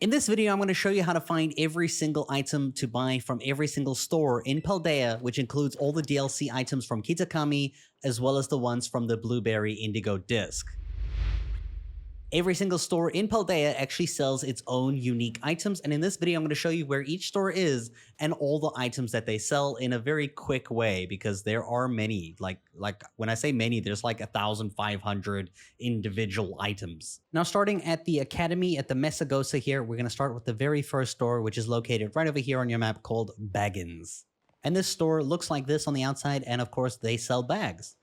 In this video, I'm going to show you how to find every single item to buy from every single store in Paldea, which includes all the DLC items from Kitakami, as well as the ones from the Blueberry Indigo Disk. Every single store in Paldea actually sells its own unique items, and in this video I'm going to show you where each store is and all the items that they sell in a very quick way, because there are many. Like when I say many, there's like 1,500 individual items. Now, starting at the Academy at the Mesagoza here, we're going to start with the very first store, which is located right over here on your map, called Bagin's. And this store looks like this on the outside, and of course they sell bags.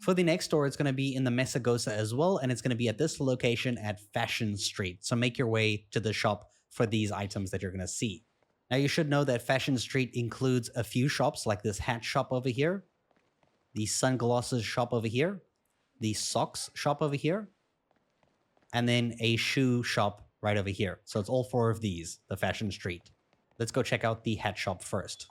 For the next store, it's going to be in the Mesagoza as well, and it's going to be at this location at Fashion Street. So make your way to the shop for these items that you're going to see. Now, you should know that Fashion Street includes a few shops, like this hat shop over here, the sunglasses shop over here, the socks shop over here, and then a shoe shop right over here. So it's all four of these, the Fashion Street. Let's go check out the hat shop first.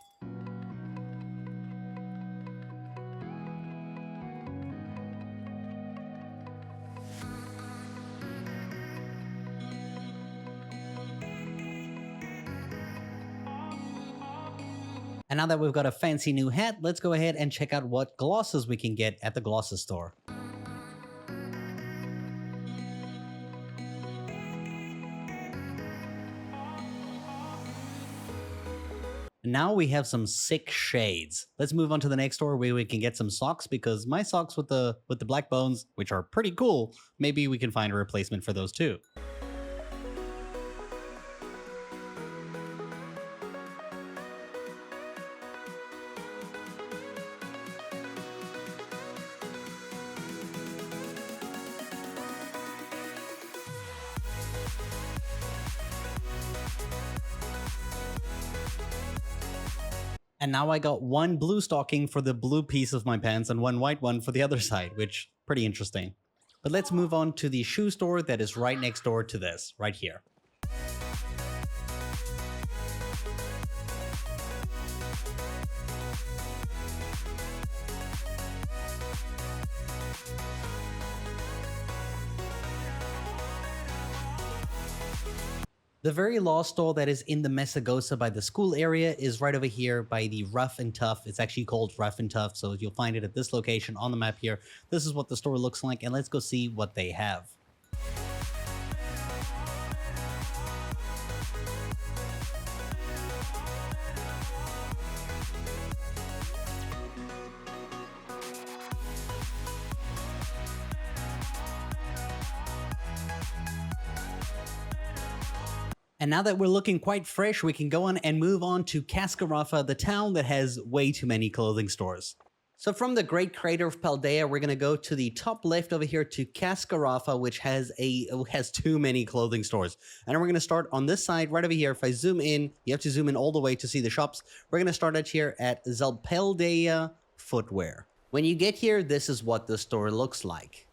And now that we've got a fancy new hat, let's go ahead and check out what glosses we can get at the glosses store. Now we have some sick shades. Let's move on to the next store where we can get some socks, because my socks with the black bones, which are pretty cool, maybe we can find a replacement for those too. And now I got one blue stocking for the blue piece of my pants and one white one for the other side, which pretty interesting. But let's move on to the shoe store that is right next door to this, right here. The very last store that is in the Mesagoza by the school area is right over here by the Rough and Tough. It's actually called Rough and Tough, so you'll find it at this location on the map here. This is what the store looks like, and let's go see what they have. And now that we're looking quite fresh, we can go on and move on to Cascarrafa, the town that has way too many clothing stores. So from the Great Crater of Paldea, we're going to go to the top left over here to Cascarrafa, which has too many clothing stores. And we're going to start on this side right over here. If I zoom in, you have to zoom in all the way to see the shops. We're going to start out here at Zapaldea Footwear. When you get here, this is what the store looks like.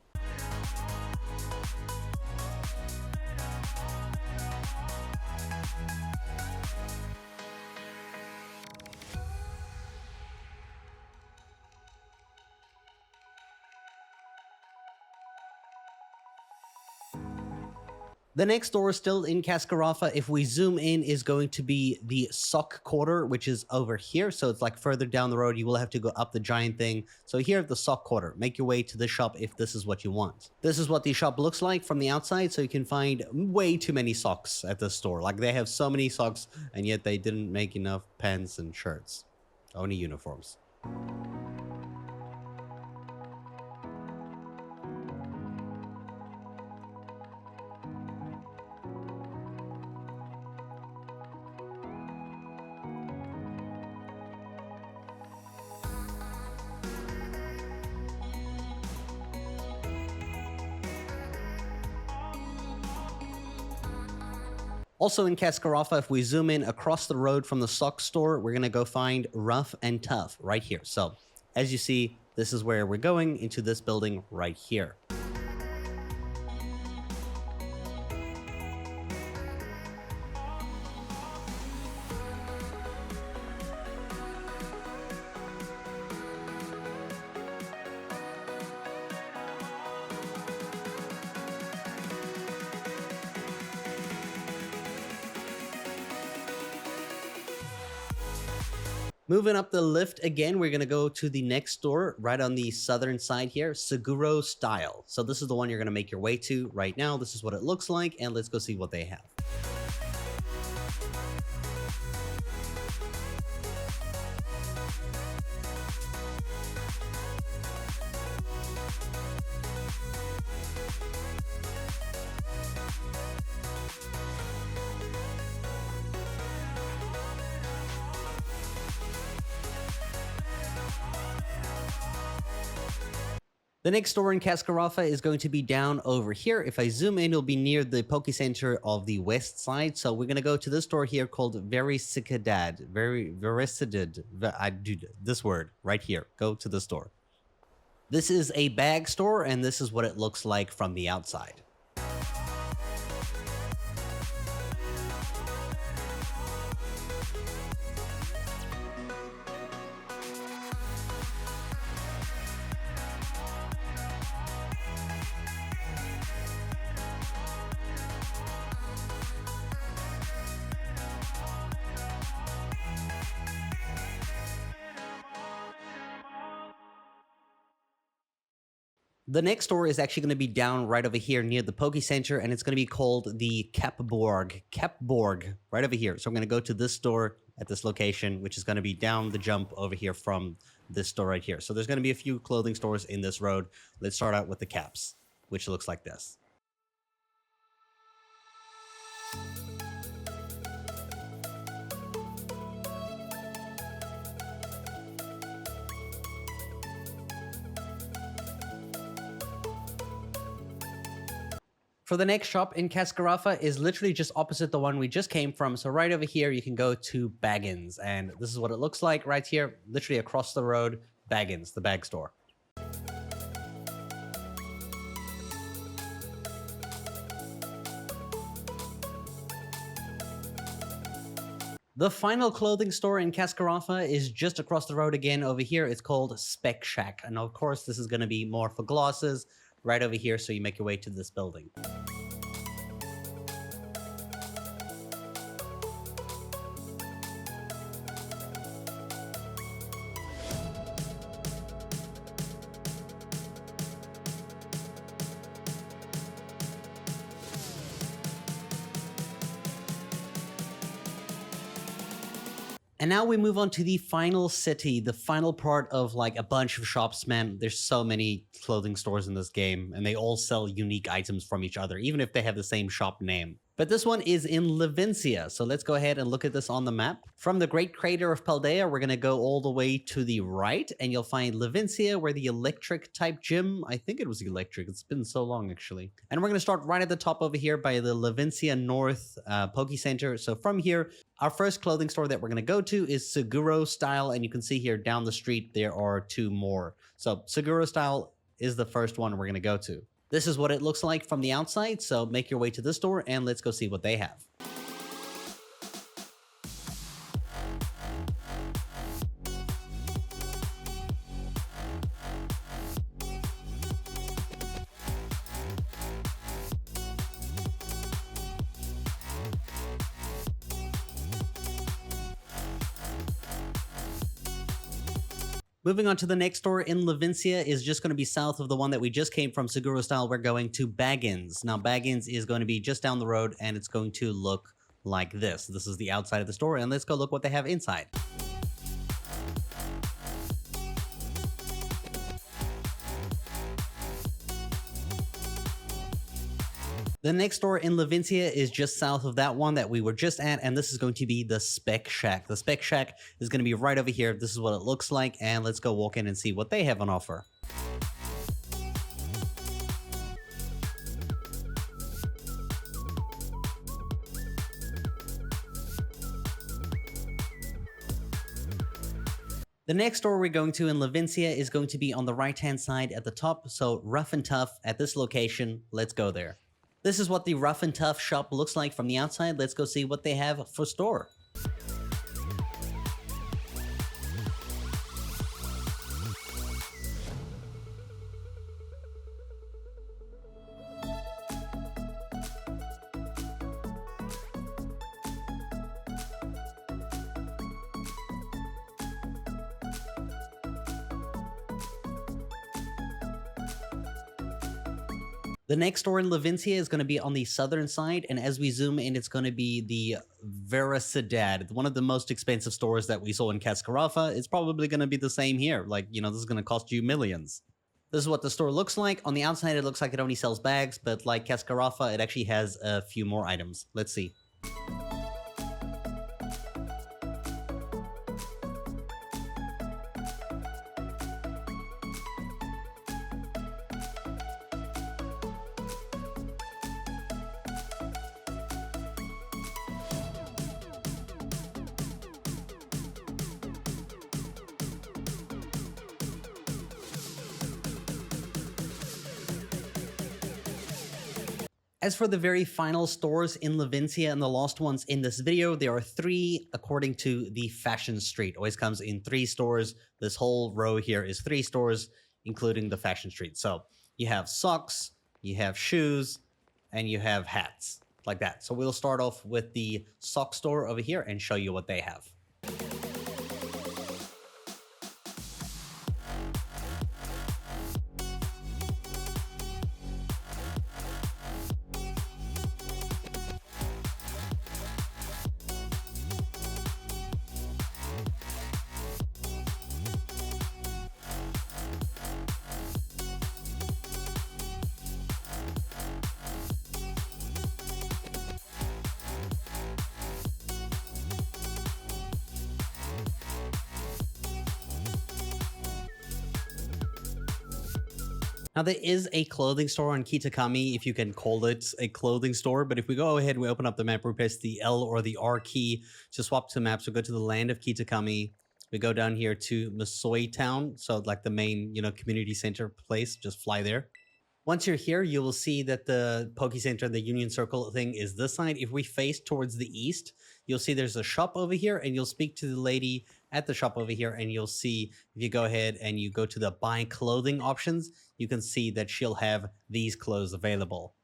The next store still in Cascarrafa, if we zoom in, is going to be the sock quarter, which is over here. So it's like further down the road, you will have to go up the giant thing. So here at the sock quarter, make your way to the shop if this is what you want. This is what the shop looks like from the outside. So you can find way too many socks at this store. Like, they have so many socks, and yet they didn't make enough pants and shirts. Only uniforms. Also in Cascarrafa, if we zoom in across the road from the sock store, we're going to go find Rough and Tough right here. So as you see, this is where we're going, into this building right here. Moving up the lift again, we're going to go to the next store right on the southern side here, Seguro Style. So this is the one you're going to make your way to right now. This is what it looks like, and let's go see what they have. The next store in Cascarrafa is going to be down over here. If I zoom in, it'll be near the Poke Center of the west side. So we're going to go to this store here called Veracidad. Veracidad. Dude, this word right here. Go to the store. This is a bag store, and this is what it looks like from the outside. The next store is actually going to be down right over here near the Poke Center, and it's going to be called the Capbourg. Capbourg, right over here. So I'm going to go to this store at this location, which is going to be down the jump over here from this store right here. So there's going to be a few clothing stores in this road. Let's start out with the Caps, which looks like this. For the next shop in Cascarrafa is literally just opposite the one we just came from. So right over here, you can go to Bagin's, and this is what it looks like right here, literally across the road, Bagin's, the bag store. The final clothing store in Cascarrafa is just across the road again over here. It's called Spec Shack. And of course, this is going to be more for glosses right over here. So you make your way to this building. And now we move on to the final city, the final part of like a bunch of shops, man. There's so many clothing stores in this game, and they all sell unique items from each other, even if they have the same shop name. But this one is in Levincia, so let's go ahead and look at this on the map. From the Great Crater of Paldea, we're going to go all the way to the right, and you'll find Levincia, where the electric type gym, I think it was electric, it's been so long actually. And we're going to start right at the top over here by the Levincia North Poke Center. So from here, our first clothing store that we're going to go to is Seguro Style, and you can see here down the street there are two more. So Seguro Style is the first one we're going to go to. This is what it looks like from the outside, so make your way to this store and let's go see what they have. Moving on to the next store in Levincia is just going to be south of the one that we just came from, Seguro Style. We're going to Bagin's. Now, Bagin's is going to be just down the road, and it's going to look like this. This is the outside of the store, and let's go look what they have inside. The next store in Levincia is just south of that one that we were just at, and this is going to be the Spec Shack. The Spec Shack is going to be right over here. This is what it looks like, and let's go walk in and see what they have on offer. The next store we're going to in Levincia is going to be on the right-hand side at the top, so Rough and Tough at this location. Let's go there. This is what the Rough and Tough shop looks like from the outside. Let's go see what they have for store. The next store in Levincia is going to be on the southern side, and as we zoom in, it's going to be the Veracidad, one of the most expensive stores that we saw in Cascarrafa. It's probably going to be the same here. Like, you know, this is going to cost you millions. This is what the store looks like. On the outside, it looks like it only sells bags, but like Cascarrafa, it actually has a few more items. Let's see. As for the very final stores in Levincia and the lost ones in this video, there are 3 according to the fashion street. Always comes in 3 stores. This whole row here is 3 stores, including the fashion street. So you have socks, you have shoes, and you have hats, like that. So we'll start off with the sock store over here and show you what they have. Now, there is a clothing store on Kitakami, if you can call it a clothing store. But if we go ahead and we open up the map, we press the L or the R key to swap to maps. We go to the land of Kitakami. We go down here to Masoi Town. So like the main, community center place, just fly there. Once you're here, you will see that the Poke Center, the Union Circle thing is this side. If we face towards the east, you'll see there's a shop over here, and you'll speak to the lady at the shop over here, and you'll see if you go ahead and you go to the buy clothing options, you can see that she'll have these clothes available.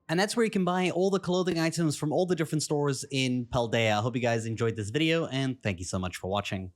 And that's where you can buy all the clothing items from all the different stores in Paldea. I hope you guys enjoyed this video, and thank you so much for watching.